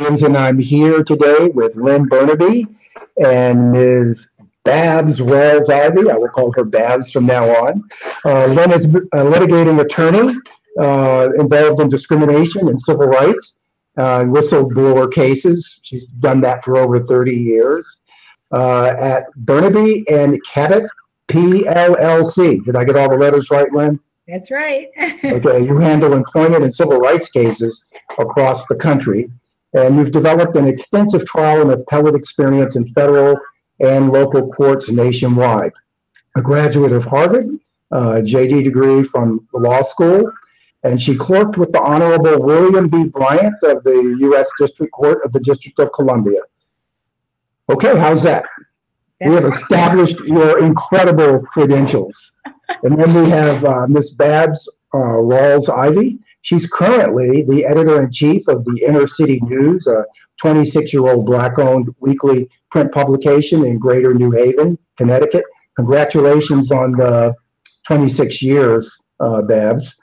Williams, and I'm here today with Lynne Bernabei and Ms. Babz Ivy. I will call her Babz from now on. Lynne is a litigating attorney involved in discrimination and civil rights, whistleblower cases. She's done that for over 30 years at Bernabei and Cabot PLLC. Did I get all the letters right, Lynne? That's right. Okay, you handle employment and civil rights cases across the country, and you've developed an extensive trial and appellate experience in federal and local courts nationwide. A graduate of Harvard, JD degree from the law school, and she clerked with the Honorable William B. Bryant of the U.S. District Court of the District of Columbia. Okay, how's that? We have established your incredible credentials. And then we have Ms. Babz Ivy. She's currently the editor-in-chief of the Inner City News, a 26-year-old Black-owned weekly print publication in Greater New Haven, Connecticut. Congratulations on the 26 years, Babz.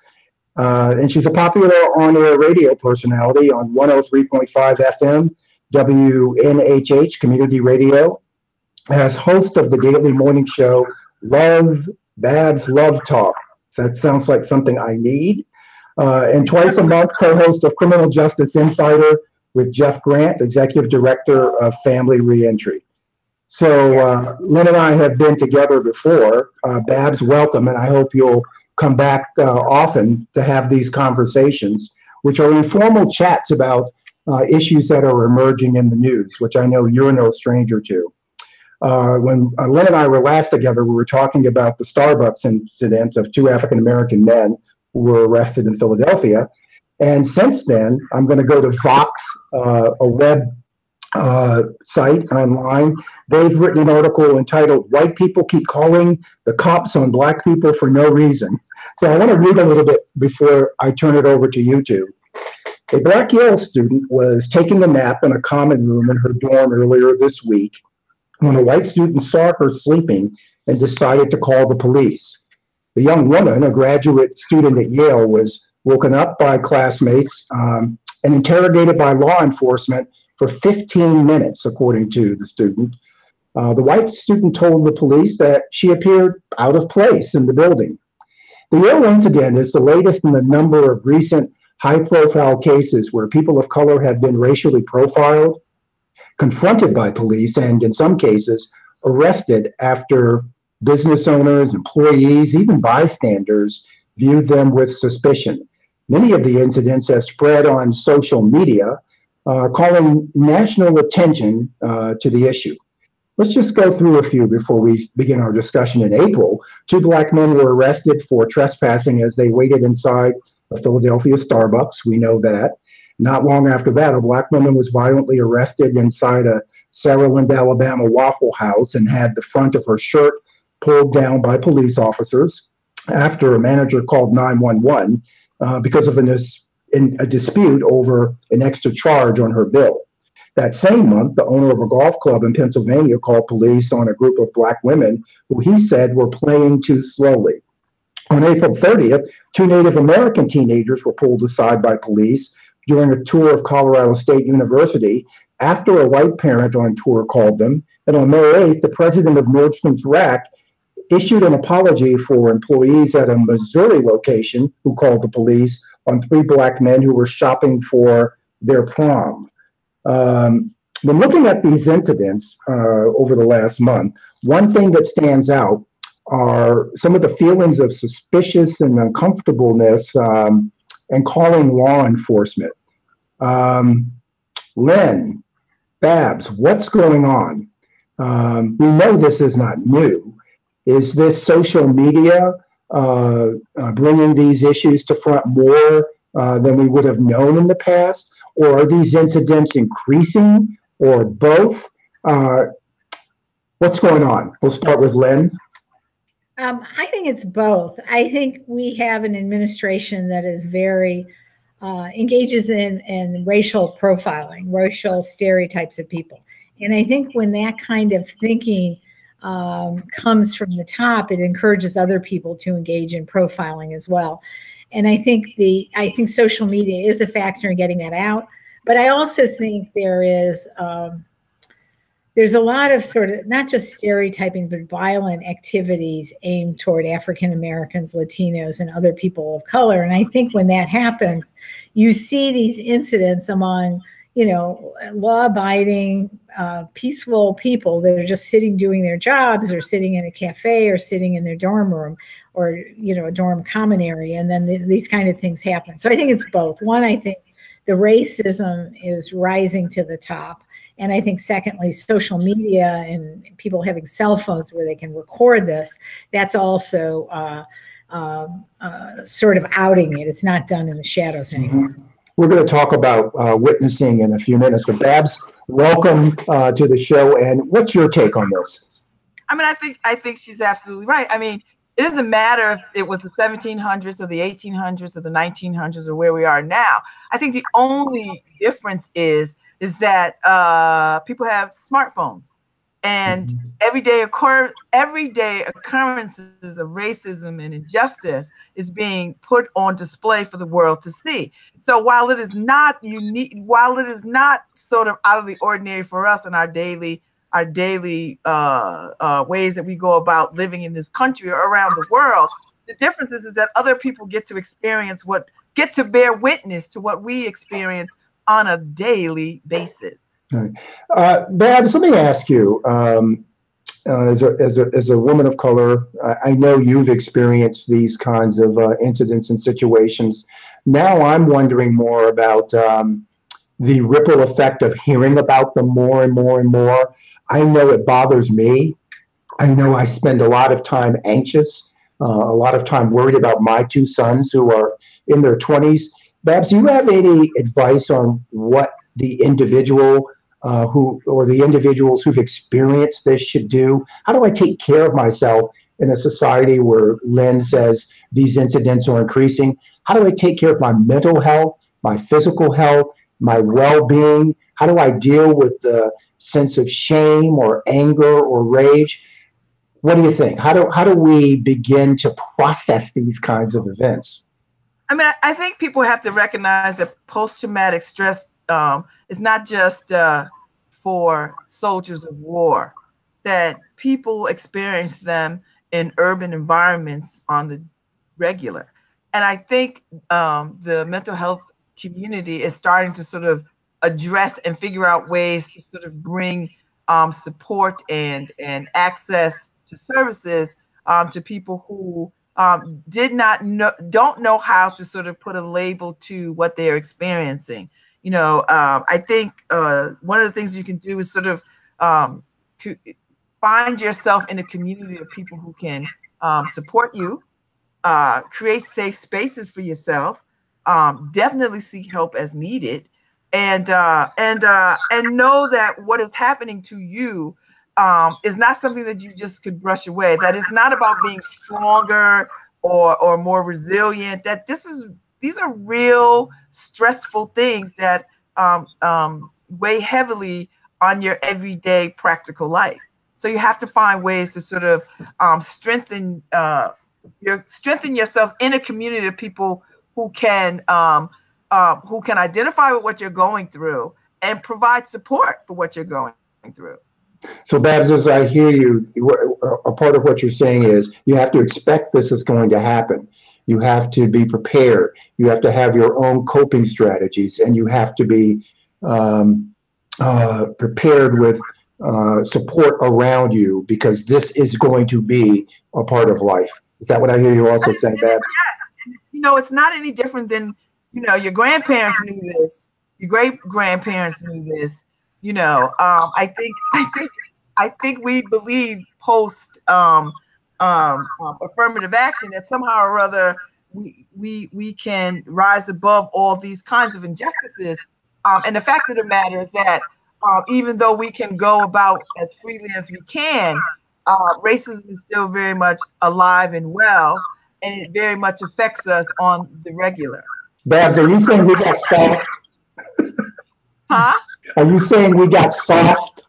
And she's a popular on-air radio personality on 103.5 FM, WNHH Community Radio, as host of the daily morning show, Babz Love Talk. So that sounds like something I need. And twice a month, co-host of Criminal Justice Insider with Jeff Grant, Executive Director of Family Reentry. So Lynne and I have been together before. Babz, welcome, and I hope you'll come back often to have these conversations, which are informal chats about issues that are emerging in the news, which I know you're no stranger to. When Lynne and I were last together, we were talking about the Starbucks incident of two African-American men who were arrested in Philadelphia. And since then, I'm going to go to Vox, a web site online. They've written an article entitled, "White People Keep Calling the Cops on Black People for No Reason." So I want to read a little bit before I turn it over to you two. A Black Yale student was taking a nap in a common room in her dorm earlier this week when a white student saw her sleeping and decided to call the police. The young woman, a graduate student at Yale, was woken up by classmates and interrogated by law enforcement for 15 minutes, according to the student. The white student told the police that she appeared out of place in the building. The Yale incident is the latest in a number of recent high-profile cases where people of color have been racially profiled, confronted by police, and in some cases, arrested after business owners, employees, even bystanders viewed them with suspicion. Many of the incidents have spread on social media, calling national attention to the issue. Let's just go through a few before we begin our discussion. In April, two Black men were arrested for trespassing as they waited inside a Philadelphia Starbucks. We know that. Not long after that, a Black woman was violently arrested inside a Saraland, Alabama Waffle House and had the front of her shirt pulled down by police officers after a manager called 911 because of a dispute over an extra charge on her bill. That same month, the owner of a golf club in Pennsylvania called police on a group of Black women who he said were playing too slowly. On April 30th, two Native American teenagers were pulled aside by police during a tour of Colorado State University after a white parent on tour called them. And on May 8th, the president of Nordstrom's Rack issued an apology for employees at a Missouri location who called the police on three Black men who were shopping for their prom. When looking at these incidents over the last month, one thing that stands out are some of the feelings of suspicious and uncomfortableness and calling law enforcement. Lynne, Babz, what's going on? We know this is not new. Is this social media bringing these issues to front more than we would have known in the past? Or are these incidents increasing, or both? What's going on? We'll start with Lynne. I think it's both. I think we have an administration that is very engages in racial profiling, racial stereotypes of people. And I think when that kind of thinking comes from the top, it encourages other people to engage in profiling as well. And I think social media is a factor in getting that out. But I also think there's a lot of sort of not just stereotyping, but violent activities aimed toward African Americans, Latinos, and other people of color. And I think when that happens, you see these incidents among, law-abiding, peaceful people that are just sitting doing their jobs, or sitting in a cafe, or sitting in their dorm room, or a dorm common area, and then these kind of things happen. So I think it's both. One, I think the racism is rising to the top. And I think secondly, social media and people having cell phones where they can record this, that's also sort of outing it. It's not done in the shadows anymore. Mm-hmm. We're going to talk about witnessing in a few minutes, but Babz, welcome to the show. And what's your take on this? I mean, I think she's absolutely right. I mean, it doesn't matter if it was the 1700s or the 1800s or the 1900s or where we are now. I think the only difference is that people have smartphones, and everyday occurrences of racism and injustice is being put on display for the world to see. So while it is not unique, while it is not sort of out of the ordinary for us in our daily ways that we go about living in this country or around the world, the difference is that other people get to bear witness to what we experience on a daily basis. Right. Babz, let me ask you, as a woman of color, I know you've experienced these kinds of incidents and situations. Now I'm wondering more about the ripple effect of hearing about them more and more and more. I know it bothers me. I know I spend a lot of time anxious, a lot of time worried about my two sons who are in their 20s. Babz, do you have any advice on what the individual the individuals who've experienced this should do? How do I take care of myself in a society where Lynne says these incidents are increasing? How do I take care of my mental health, my physical health, my well-being? How do I deal with the sense of shame or anger or rage? What do you think? How do we begin to process these kinds of events? I mean, I think people have to recognize that post-traumatic stress is not just for soldiers of war, that people experience them in urban environments on the regular. And I think the mental health community is starting to sort of address and figure out ways to sort of bring support and access to services to people who don't know how to sort of put a label to what they're experiencing. I think one of the things you can do is sort of find yourself in a community of people who can support you, create safe spaces for yourself, definitely seek help as needed, and know that what is happening to you is not something that you just could brush away. That is not about being stronger or more resilient. That these are real stressful things that weigh heavily on your everyday practical life. So you have to find ways to sort of strengthen yourself in a community of people who can identify with what you're going through and provide support for what you're going through. So Babz, as I hear you, a part of what you're saying is you have to expect this is going to happen. You have to be prepared. You have to have your own coping strategies, and you have to be prepared with support around you, because this is going to be a part of life. Is that what I hear you also saying, Babz? Yes. It's not any different than, your grandparents knew this, your great-grandparents knew this. I think we believe post affirmative action that somehow or other we can rise above all these kinds of injustices. And the fact of the matter is that even though we can go about as freely as we can, racism is still very much alive and well, and it very much affects us on the regular. Babz, are you saying we got soft? Huh? Are you saying we got soft?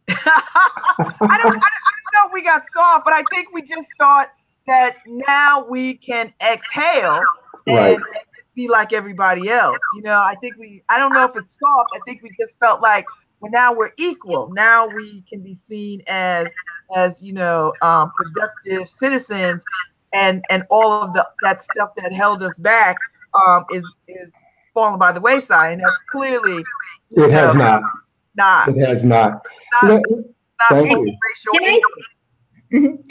I don't know if we got soft, but I think we just thought that now we can exhale and be like everybody else. You know, I don't know if it's soft. I think we just felt like, well, now we're equal. Now we can be seen as productive citizens, and all of that stuff that held us back is falling by the wayside, and that's clearly it has not. Not. It has not. Not, Thank not you.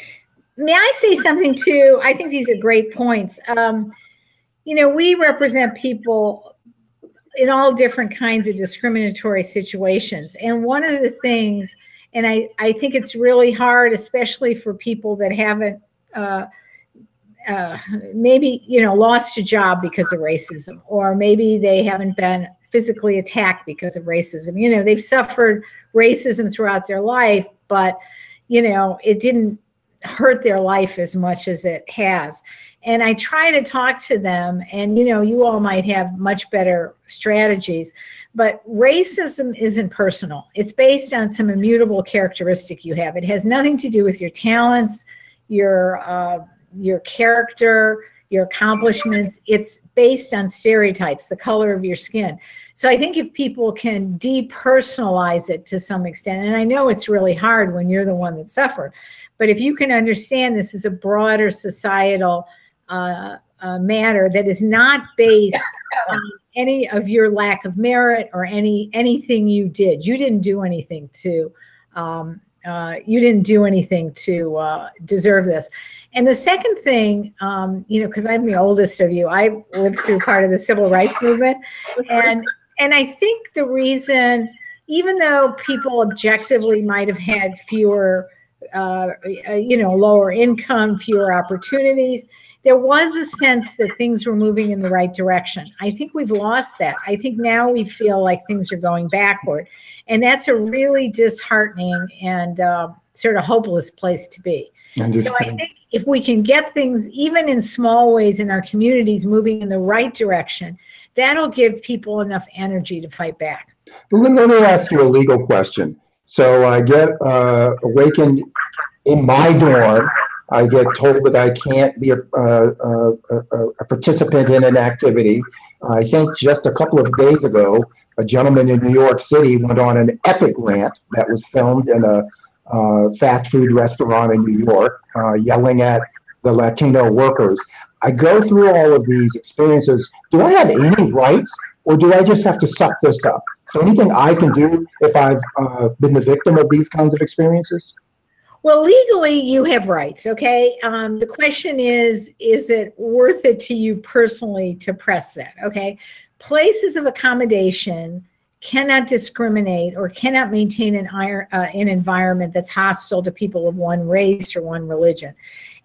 May I say something too? I think these are great points. We represent people in all different kinds of discriminatory situations. And one of the things, and I think it's really hard, especially for people that haven't maybe, lost a job because of racism, or maybe they haven't been physically attacked because of racism. They've suffered racism throughout their life, but, it didn't hurt their life as much as it has. And I try to talk to them, and you all might have much better strategies, but racism isn't personal. It's based on some immutable characteristic you have. It has nothing to do with your talents, your character, your accomplishments. It's based on stereotypes, the color of your skin. So I think if people can depersonalize it to some extent, and I know it's really hard when you're the one that suffered, but if you can understand this is a broader societal matter that is not based on any of your lack of merit or anything you did. You didn't do anything to deserve this. And the second thing, because I'm the oldest of you, I lived through part of the civil rights movement, and I think the reason, even though people objectively might have had fewer, lower income, fewer opportunities, there was a sense that things were moving in the right direction. I think we've lost that. I think now we feel like things are going backward. And that's a really disheartening and sort of hopeless place to be. So I think if we can get things, even in small ways in our communities, moving in the right direction, that'll give people enough energy to fight back. Let me ask you a legal question. So I get awakened in my dorm. I get told that I can't be a participant in an activity. I think just a couple of days ago, a gentleman in New York City went on an epic rant that was filmed in a fast food restaurant in New York, yelling at the Latino workers. I go through all of these experiences. Do I have any rights, or do I just have to suck this up? So anything I can do if I've been the victim of these kinds of experiences? Well, legally, you have rights, okay? The question is it worth it to you personally to press that, okay? Places of accommodation cannot discriminate or cannot maintain an environment that's hostile to people of one race or one religion.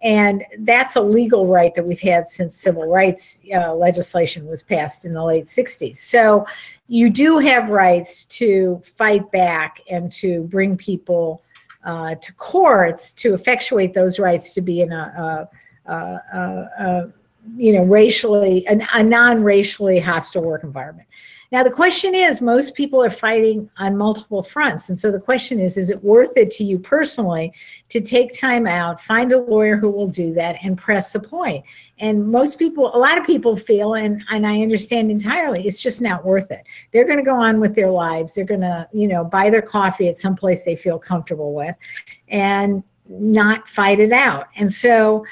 And that's a legal right that we've had since civil rights legislation was passed in the late 60s. So you do have rights to fight back and to bring people to courts to effectuate those rights to be in a non-racially hostile work environment. Now, the question is, most people are fighting on multiple fronts. And so the question is it worth it to you personally to take time out, find a lawyer who will do that, and press a point? And most people, a lot of people feel, and I understand entirely, it's just not worth it. They're going to go on with their lives. They're going to, buy their coffee at some place they feel comfortable with and not fight it out. And so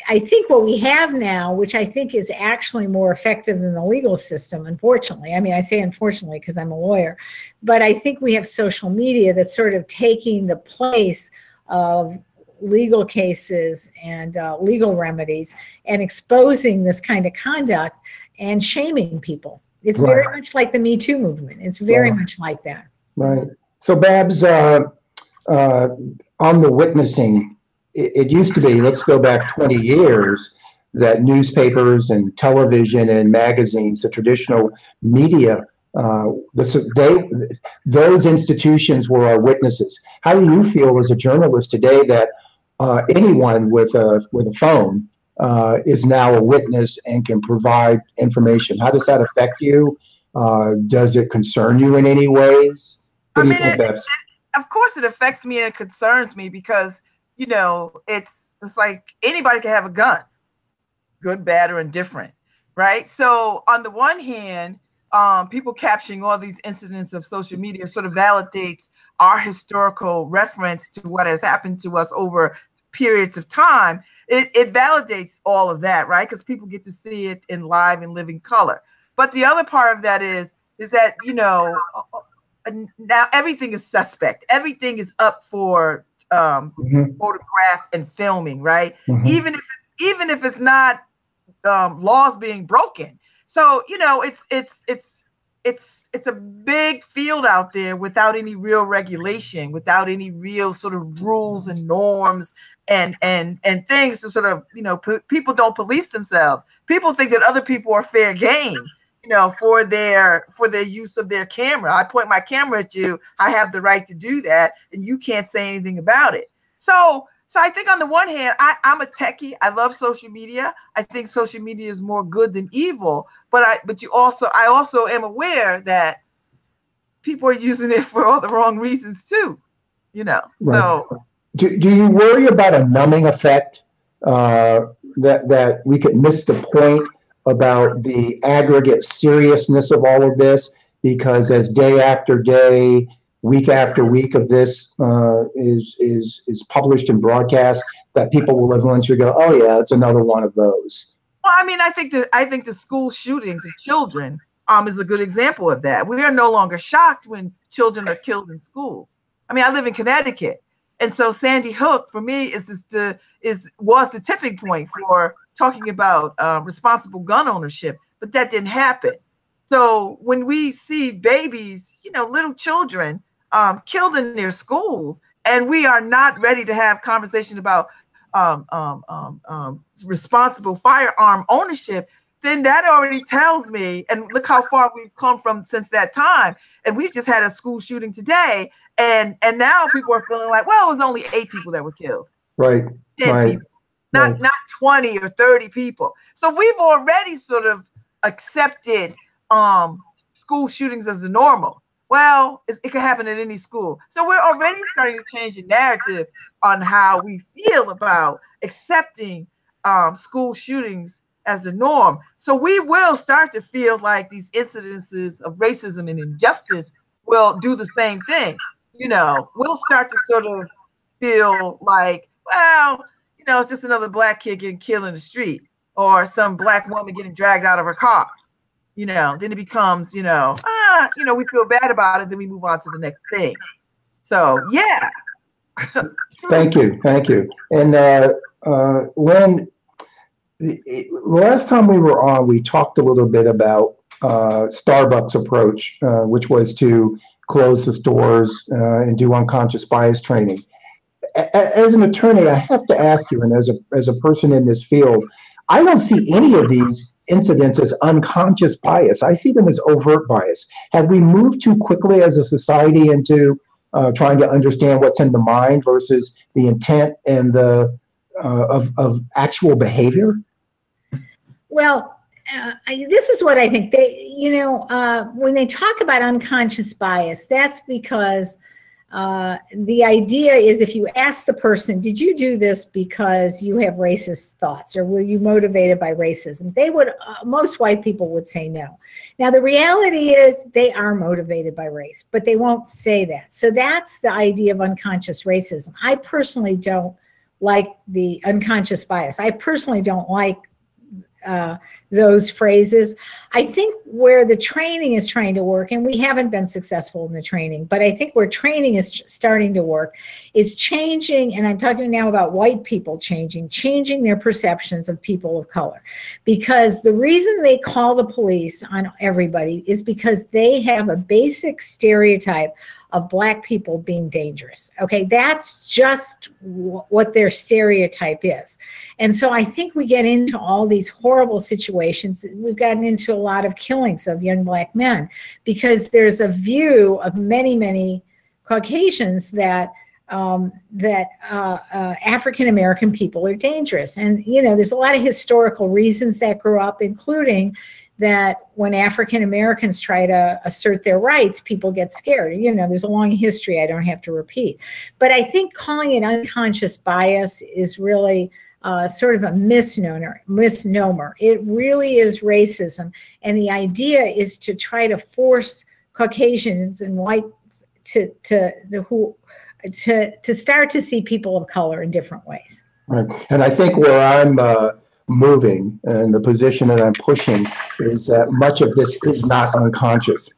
I think what we have now, which I think is actually more effective than the legal system, unfortunately. I mean, I say unfortunately because I'm a lawyer, but I think we have social media that's sort of taking the place of legal cases and legal remedies and exposing this kind of conduct and shaming people. It's very much like the Me Too movement. It's very much like that. Right. So Babz, on the witnessing, it used to be, let's go back 20 years, that newspapers and television and magazines, the traditional media, those institutions were our witnesses. How do you feel as a journalist today that anyone with a phone is now a witness and can provide information? How does that affect you? Does it concern you in any ways? What do you think, Babz? Of course it affects me and it concerns me because it's like anybody can have a gun, good, bad, or indifferent. right? So on the one hand, people capturing all these incidents of social media sort of validates our historical reference to what has happened to us over periods of time. It validates all of that, right? Because people get to see it in live and living color. But the other part of that is that, you know, now everything is suspect. Everything is up for photograph and filming, right? Even if it's not laws being broken. So, you know, it's a big field out there without any real regulation, without any real sort of rules and norms and things to sort of, you know, people don't police themselves. People think that other people are fair game, you know, for their use of their camera. I point my camera at you, I have the right to do that, and you can't say anything about it. So I think on the one hand, I'm a techie. I love social media. I think social media is more good than evil. But I also am aware that people are using it for all the wrong reasons too. You know. Right. So do you worry about a numbing effect, that we could miss the point about the aggregate seriousness of all of this? Because as day after day, week after week of this is published and broadcast, that people will eventually go, oh yeah, it's another one of those. Well, I mean, I think the school shootings of children is a good example of that. We are no longer shocked when children are killed in schools. I mean, I live in Connecticut, and so Sandy Hook for me was the tipping point for talking about responsible gun ownership, but that didn't happen. So when we see babies, you know, little children killed in their schools, and we are not ready to have conversations about responsible firearm ownership, then that already tells me, and look how far we've come from since that time. And we've just had a school shooting today, and now people are feeling like, well, it was only 8 people that were killed. Right. 10 people, not 20 or 30 people. So we've already sort of accepted school shootings as the normal. Well, it can happen at any school. So we're already starting to change the narrative on how we feel about accepting school shootings as the norm. So we will start to feel like these incidences of racism and injustice will do the same thing. You know, we'll start to sort of feel like, well, you know, it's just another black kid getting killed in the street, or some black woman getting dragged out of her car. You know, then it becomes, you know, we feel bad about it, then we move on to the next thing. So, yeah. Thank you. And Lynne, the last time we were on, we talked a little bit about Starbucks' approach, which was to close the stores and do unconscious bias training. As an attorney, I have to ask you, and as a person in this field, I don't see any of these incidents as unconscious bias. I see them as overt bias. Have we moved too quickly as a society into trying to understand what's in the mind versus the intent and the of actual behavior? Well, this is what I think. When they talk about unconscious bias, that's because the idea is, if you ask the person, did you do this because you have racist thoughts, or were you motivated by racism? They would, most white people would say no. Now, the reality is they are motivated by race, but they won't say that. So that's the idea of unconscious racism. I personally don't like the unconscious bias. I personally don't like those phrases. I think where the training is trying to work, and we haven't been successful in the training, but I think where training is starting to work is changing, and I'm talking now about white people changing their perceptions of people of color. Because the reason they call the police on everybody is because they have a basic stereotype of Black people being dangerous. Okay, that's just what their stereotype is. And so I think we get into all these horrible situations. We've gotten into a lot of killings of young Black men because there's a view of many, many Caucasians that African American people are dangerous. And, you know, there's a lot of historical reasons that grew up, including that when African Americans try to assert their rights, people get scared. You know, there's a long history I don't have to repeat. But I think calling it unconscious bias is really sort of a misnomer. It really is racism. And the idea is to try to force Caucasians and whites to start to see people of color in different ways. Right. And I think where I'm moving and the position that I'm pushing is that much of this is not unconscious.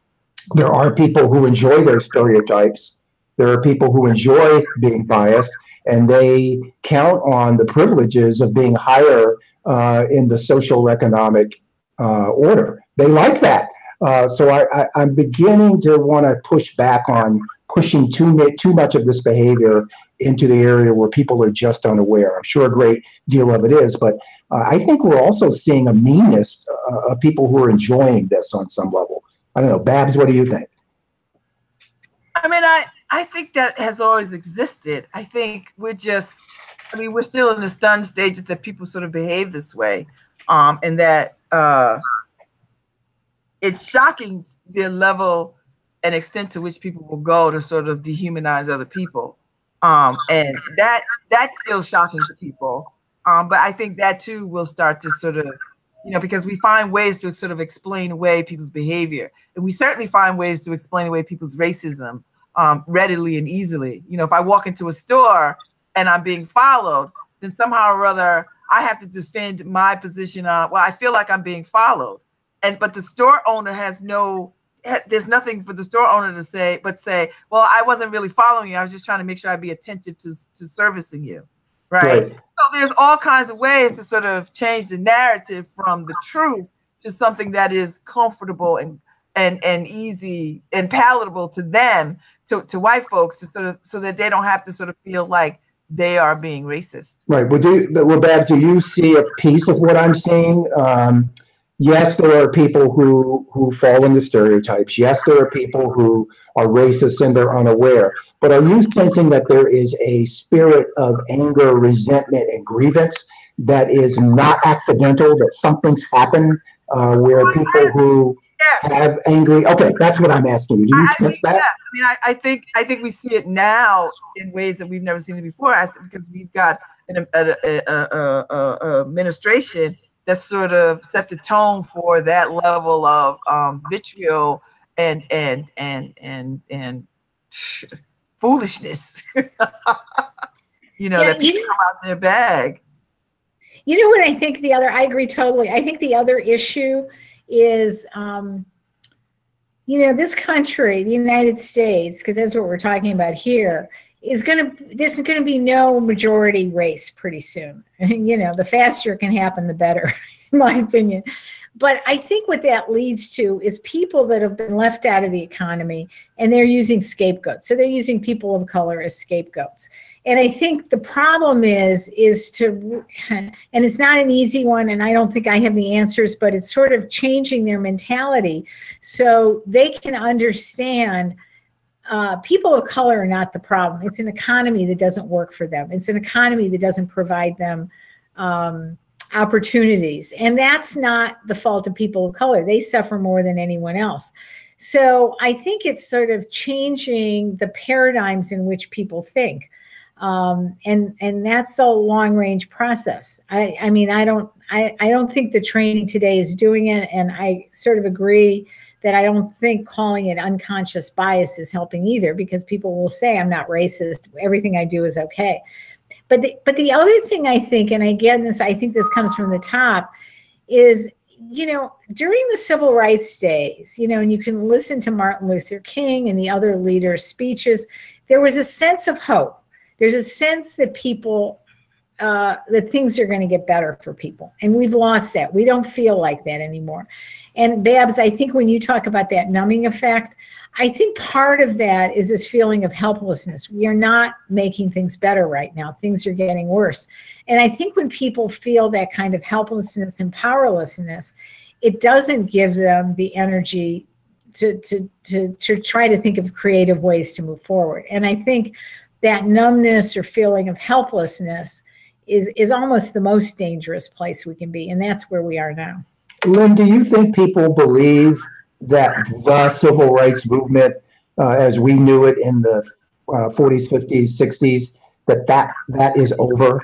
There are people who enjoy their stereotypes. There are people who enjoy being biased, and they count on the privileges of being higher in the social economic order. They like that. So I'm beginning to want to push back on pushing too much of this behavior into the area where people are just unaware. I'm sure a great deal of it is, but I think we're also seeing a meanness of people who are enjoying this on some level. I don't know, Babz, what do you think? I mean, I think that has always existed. I think we're still in the stunned stages that people sort of behave this way, and that it's shocking the level and extent to which people will go to sort of dehumanize other people. And that's still shocking to people. But I think that too will start to sort of, because we find ways to sort of explain away people's behavior. And we certainly find ways to explain away people's racism readily and easily. If I walk into a store and I'm being followed, then somehow or other, I have to defend my position on, well, I feel like I'm being followed. But the store owner there's nothing for the store owner to say, well, I wasn't really following you. I was just trying to make sure I'd be attentive to servicing you. Right. So there's all kinds of ways to sort of change the narrative from the truth to something that is comfortable and easy and palatable to them, to white folks, to sort of, so that they don't have to sort of feel like they are being racist. Right. Well, Babz, do you see a piece of what I'm seeing? Yes, there are people who fall into stereotypes. Yes, there are people who are racist and they're unaware. But are you sensing that there is a spirit of anger, resentment, and grievance that is not accidental, that something's happened where people who have angry? Okay, that's what I'm asking you. Do you sense that? Yes. I think we see it now in ways that we've never seen it before. Because we've got an administration that sort of set the tone for that level of vitriol and foolishness. That people come out their bag. You know what I think I agree totally. I think the other issue is, this country, the United States, because that's what we're talking about here, there's going to be no majority race pretty soon. The faster it can happen, the better, in my opinion. But I think what that leads to is people that have been left out of the economy, and they're using scapegoats. So they're using people of color as scapegoats. And I think the problem is to, and it's not an easy one, and I don't think I have the answers, but it's sort of changing their mentality so they can understand people of color are not the problem. It's an economy that doesn't work for them. It's an economy that doesn't provide them opportunities. And that's not the fault of people of color. They suffer more than anyone else. So I think it's sort of changing the paradigms in which people think. And that's a long range process. I don't think the training today is doing it. And I sort of agree that I don't think calling it unconscious bias is helping either, because people will say, I'm not racist, everything I do is okay. But the other thing I think, and again, I think this comes from the top, is, during the civil rights days, and you can listen to Martin Luther King and the other leaders' speeches, there was a sense of hope. There's a sense that that things are going to get better for people. And we've lost that. We don't feel like that anymore. And Babz, I think when you talk about that numbing effect, I think part of that is this feeling of helplessness. We are not making things better right now. Things are getting worse. And I think when people feel that kind of helplessness and powerlessness, it doesn't give them the energy to try to think of creative ways to move forward. And I think that numbness or feeling of helplessness is almost the most dangerous place we can be. And that's where we are now. Lynne, do you think people believe that the civil rights movement, as we knew it in the 40s, 50s, 60s, that is over?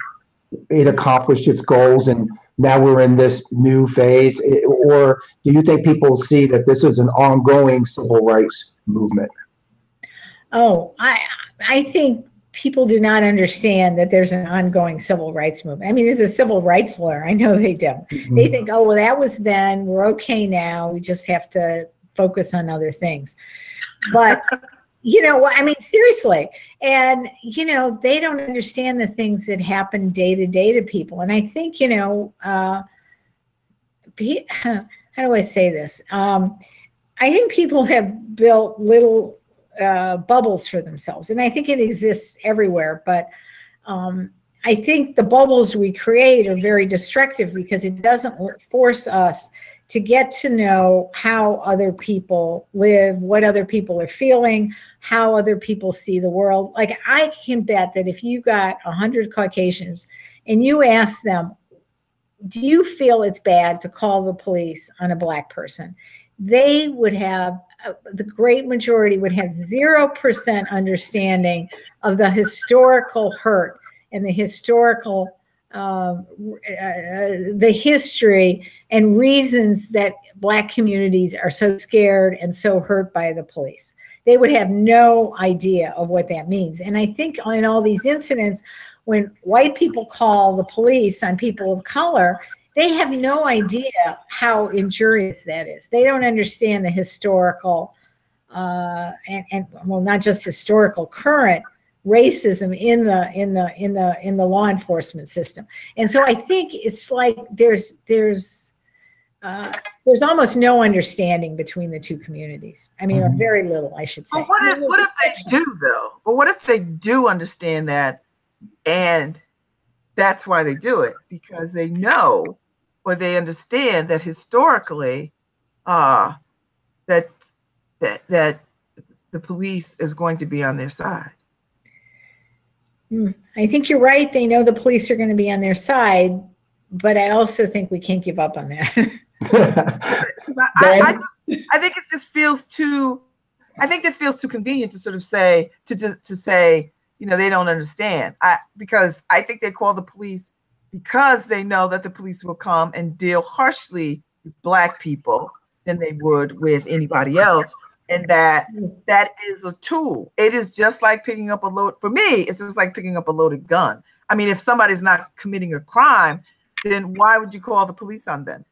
it accomplished its goals and now we're in this new phase? Or do you think people see that this is an ongoing civil rights movement? Oh, I think people do not understand that there's an ongoing civil rights movement. I mean, as a civil rights lawyer, I know they don't. Mm-hmm. They think, oh, well, that was then, we're okay now, we just have to focus on other things. But you know, I mean, seriously. And, you know, they don't understand the things that happen day to day to people. And I think, you know, how do I say this? I think people have built little bubbles for themselves. And I think it exists everywhere. But I think the bubbles we create are very destructive because it doesn't force us to get to know how other people live, what other people are feeling, how other people see the world. Like, I can bet that if you got 100 Caucasians and you ask them, do you feel it's bad to call the police on a Black person? They would have, the great majority would have 0% understanding of the historical hurt and the historical the history and reasons that Black communities are so scared and so hurt by the police. They would have no idea of what that means. And I think in all these incidents, when white people call the police on people of color, they have no idea how injurious that is. They don't understand the historical and well, not just historical, current racism in the law enforcement system. And so I think it's like there's almost no understanding between the two communities. I mean, or very little, I should say. But what if they do, though? But what if they do understand that, and that's why they do it? Because they know or they understand that historically, that the police is going to be on their side. I think you're right. They know the police are going to be on their side, but I also think we can't give up on that. I think it just feels too. I think it feels too convenient to sort of say to say, you know, they don't understand. Because I think they call the police because they know that the police will come and deal harshly with Black people than they would with anybody else. And that is a tool. It is just like picking up a load. For me, it's just like picking up a loaded gun. I mean, if somebody's not committing a crime, then why would you call the police on them?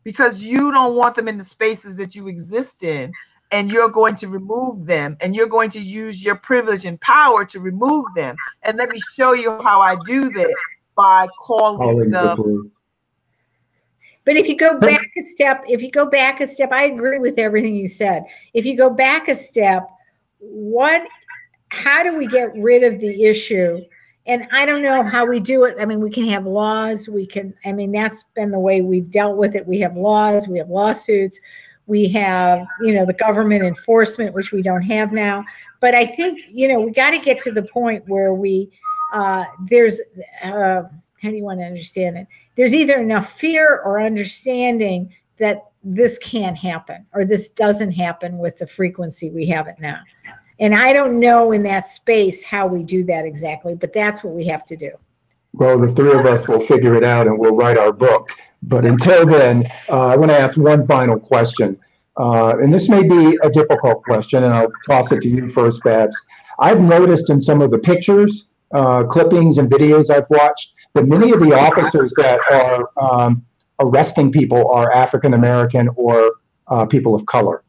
Because you don't want them in the spaces that you exist in, and you're going to remove them, and you're going to use your privilege and power to remove them. And let me show you how I do that by calling the police. But if you go back a step, I agree with everything you said. If you go back a step, how do we get rid of the issue? And I don't know how we do it. I mean, we can have laws. That's been the way we've dealt with it. We have laws, we have lawsuits, we have, you know, the government enforcement, which we don't have now. But I think, you know, we got to get to the point where how do you want to understand it? There's either enough fear or understanding that this can't happen or this doesn't happen with the frequency we have it now. And I don't know in that space how we do that exactly, but that's what we have to do. Well, the three of us will figure it out and we'll write our book. But until then, I want to ask one final question. And this may be a difficult question, and I'll toss it to you first, Babz. I've noticed in some of the pictures, clippings and videos I've watched, that many of the officers that are arresting people are African-American or people of color.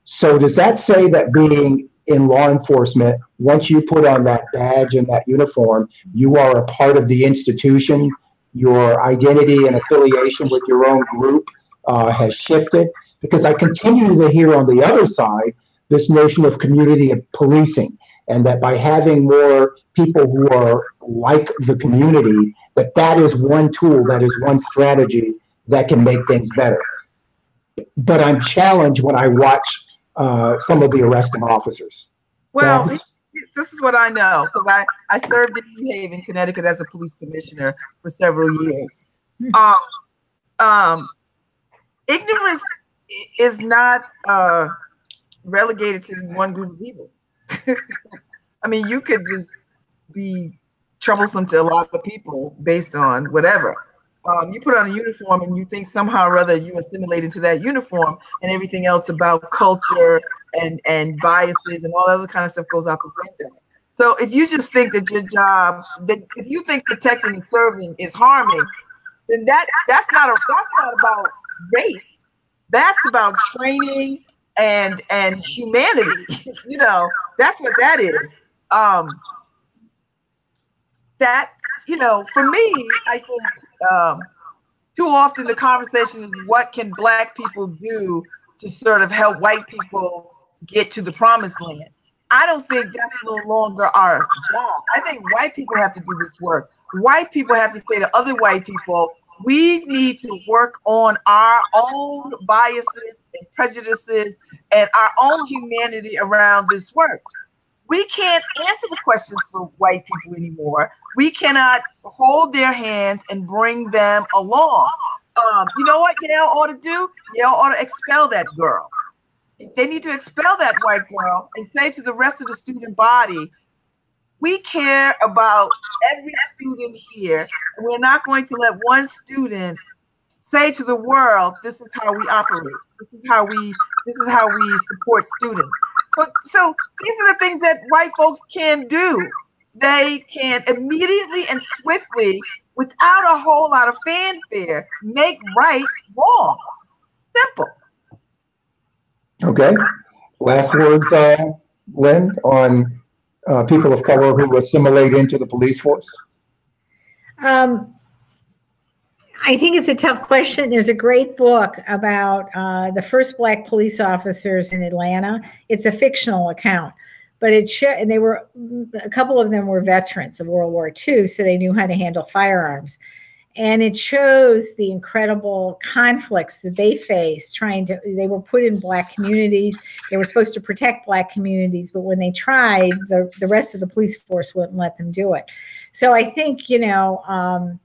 So does that say that being in law enforcement, once you put on that badge and that uniform, you are a part of the institution, your identity and affiliation with your own group has shifted? Because I continue to hear on the other side this notion of community policing, and that by having more people who are like the community, that is one tool, that is one strategy that can make things better. But I'm challenged when I watch some of the arresting officers. Well, this is what I know, because I served in New Haven, Connecticut as a police commissioner for several years. Ignorance is not relegated to one group of people. I mean, you could just be troublesome to a lot of people based on whatever. You put on a uniform and you think somehow or other you assimilate into that uniform, and everything else about culture and biases and all other kind of stuff goes out the window. So if you just think that your job, that if you think protecting and serving is harming, then that's not about race. That's about training and humanity. You know, that's what that is. That, you know, for me, I think too often the conversation is what can Black people do to sort of help white people get to the promised land. I don't think that's no longer our job. I think white people have to do this work. White people have to say to other white people, we need to work on our own biases and prejudices and our own humanity around this work. We can't answer the questions for white people anymore. We cannot hold their hands and bring them along. You know what Yale ought to do? Yale ought to expel that girl. They need to expel that white girl and say to the rest of the student body, we care about every student here. And we're not going to let one student say to the world, this is how we operate. This is how we support students. So these are the things that white folks can do. They can immediately and swiftly, without a whole lot of fanfare, make right wrongs. Simple. Okay. Last words, Lynne, on people of color who assimilate into the police force? I think it's a tough question. There's a great book about the first Black police officers in Atlanta. It's a fictional account, but and they were, a couple of them were veterans of World War II, so they knew how to handle firearms. And it shows the incredible conflicts that they faced they were put in Black communities. They were supposed to protect Black communities, but when they tried, the rest of the police force wouldn't let them do it. So I think, you know, I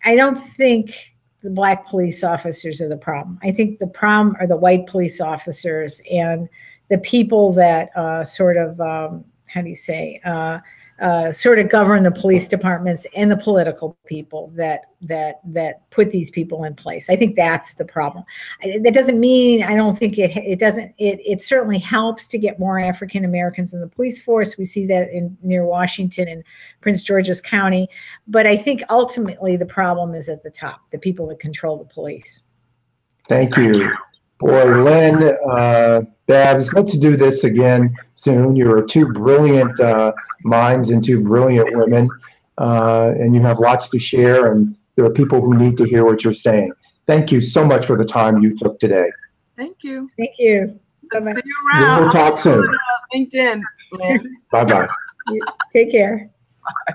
don't think the Black police officers are the problem. I think the problem are the white police officers and the people that sort of govern the police departments and the political people that put these people in place. I think that's the problem. That doesn't mean I don't think it certainly helps to get more African Americans in the police force. We see that near Washington and Prince George's County. But I think ultimately the problem is at the top, the people that control the police. Thank you. Boy, Lynne, Babz, let's do this again soon. You're two brilliant minds and two brilliant women, and you have lots to share, and there are people who need to hear what you're saying. Thank you so much for the time you took today. Thank you. Thank you. Bye-bye. See you around. We'll talk soon. LinkedIn, Lynne. Bye-bye. Take care. Bye.